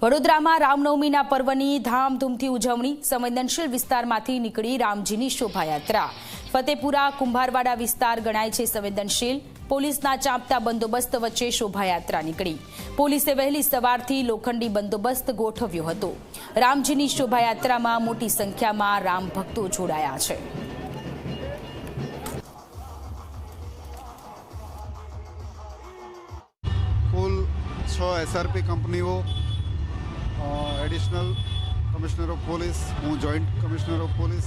વડોદરામાં રામનવમીના પર્વની ધામધૂમથી ઉજવણી। સંવેદનશીલ વિસ્તારમાંથી નીકળી રામજીની શોભાયાત્રા। ફતેપુરા કુંભારવાડા વિસ્તાર ગણાય છે સંવેદનશીલ। પોલીસના ચાંપતા બંદોબસ્ત વચ્ચે શોભાયાત્રા નીકળી। પોલીસે વહેલી સવારથી લોખંડી બંદોબસ્ત ગોઠવ્યો હતો। રામજીની શોભાયાત્રામાં મોટી સંખ્યામાં રામ ભક્તો જોડાયા છે। કુલ 6 એસઆરપી કંપનીઓ, એડિશનલ કમિશનર ઓફ પોલીસ, હું joint commissioner of police,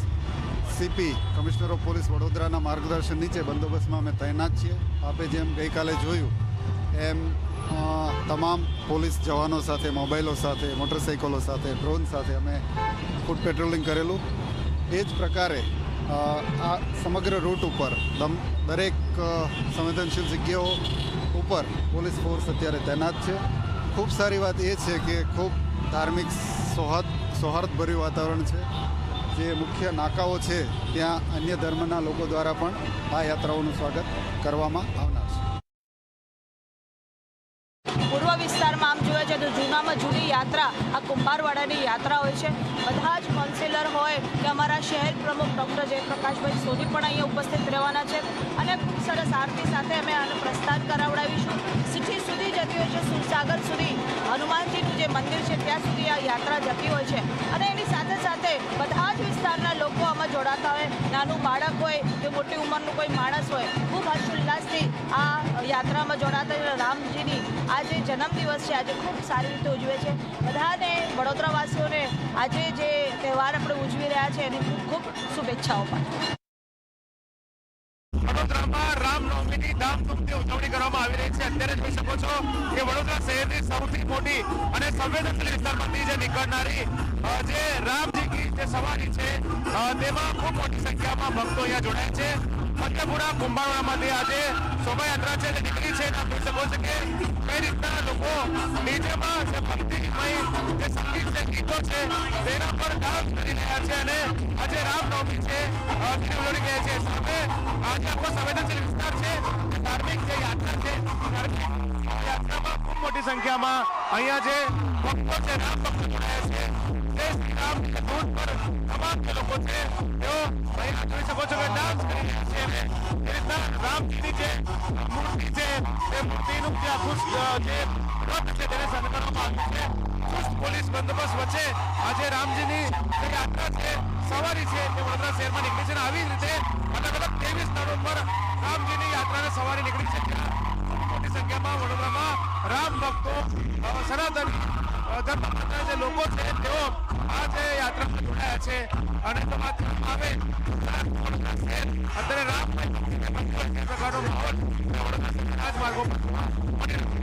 CP commissioner of police વડોદરાના માર્ગદર્શન નીચે બંદોબસ્તમાં અમે તૈનાત છીએ। આપે જેમ ગઈકાલે જોયું એમ તમામ પોલીસ જવાનો સાથે, મોબાઈલો સાથે, મોટરસાઇકલો સાથે, ડ્રોન સાથે અમે ફૂટ પેટ્રોલિંગ કરેલું। એ જ પ્રકારે આ સમગ્ર રૂટ ઉપર દરેક સંવેદનશીલ જગ્યાઓ ઉપર પોલીસ ફોર્સ અત્યારે તૈનાત છે। ખૂબ સારી વાત એ છે કે ખૂબ ધાર્મિક સૌહાર્દભર્યું વાતાવરણ છે। જે મુખ્ય નાકાઓ છે ત્યાં અન્ય ધર્મના લોકો દ્વારા પણ આ યાત્રાઓનું સ્વાગત કરવામાં આવનાર છે। પૂર્વ વિસ્તારમાં આમ જોવા જાય તો જૂનામાં જૂની યાત્રા આ કુંભારવાડાની યાત્રા હોય છે। બધા જ કાઉન્સિલર હોય કે અમારા શહેર પ્રમુખ ડૉક્ટર જયપ્રકાશભાઈ સોની પણ અહીંયા ઉપસ્થિત રહેવાના છે અને ખૂબ સરસ આરતી સાથે અમે આનું પ્રસ્થાન કરાવડાવીશું। સિટી સુધી જતી હોય છે, સુરસાગર સુધી હનુમાનજીનું જે મંદિર છે ત્યાં સુધી આ યાત્રા જતી હોય છે અને એની સાથે સાથે બધા જ વિસ્તારના લોકો આમાં જોડાતા હોય। નાનું બાળક હોય કે મોટી ઉંમરનું કોઈ માણસ હોય, ખૂબ હર્ષોલ્લાસથી આ યાત્રામાં જોડાતા હોય। રામજીની આ જે જન્મદિવસ છે આજે ખૂબ સારી રીતે ઉજવે છે। બધાને વડોદરાવાસીઓને આજે જે તહેવાર આપણે ઉજવી રહ્યા છે એની ખૂબ ખૂબ શુભેચ્છાઓ પણ। વડોદરામાં રામનવમીની ધામધૂમથી ઉજવણી કરવામાં આવી રહી છે। અત્યારે જોઈ શકો છો કે વડોદરા શહેરની સૌથી મોટી અને સંવેદનશીલ વિસ્તારમાંથી જે નીકળનારી જે રામજીની જે સવારી છે તેમાં ખૂબ મોટી સંખ્યામાં ભક્તો અહીંયા જોડાય છે। ફતેપુરા કુંભારવાડામાંથી આજે શોભાયાત્રા છે જે નીકળી છે। જોઈ શકો છો કે કઈ રીતના લોકો ડીજેમાં જે ભક્તિમય જે સંગીત છે, ગીતો છે તેના પર ડાન્સ કરી રહ્યા છે અને આજે રામનવમી છે તેની ઉજવણી કહે છે। સામે આજે આખો સંવેદનશીલ વિસ્તાર છે, ધાર્મિક જે યાત્રા છે, યાત્રામાં ખૂબ મોટી સંખ્યામાં અહીંયા જે ભક્તો છે, રામ ભક્તો જોડાયા છે। જય શ્રી રામ ધૂન પર તમામ જે લોકો છે તેઓ અહીંયા જોઈ શકો છો કે ડાન્સ કરી રહ્યા છે અને એ રીતના રામજીની જે મૂર્તિ છે તે મૂર્તિનું જે આખું જે રથ છે તેને શણગારવામાં આવ્યું છે। ચુસ્ત પોલીસ બંદોબસ્ત વચ્ચે આજે રામજીની જે યાત્રા છે, સવારી છે તે વડોદરા શહેરમાં નીકળી છે અને આવી રીતે અલગ અલગ 23 સ્થળો પર રામજીની યાત્રાને સવારી નીકળી છે। મોટી સંખ્યામાં વડોદરામાં રામ ભક્તો, સનાતન ધર્મના જે લોકો છે તેઓ આ જે યાત્રામાં જોડાયા છે અને તો વાત આવે અત્યારે રામ પ્રકારનો માહોલ વડોદરા રાજમાર્ગો પર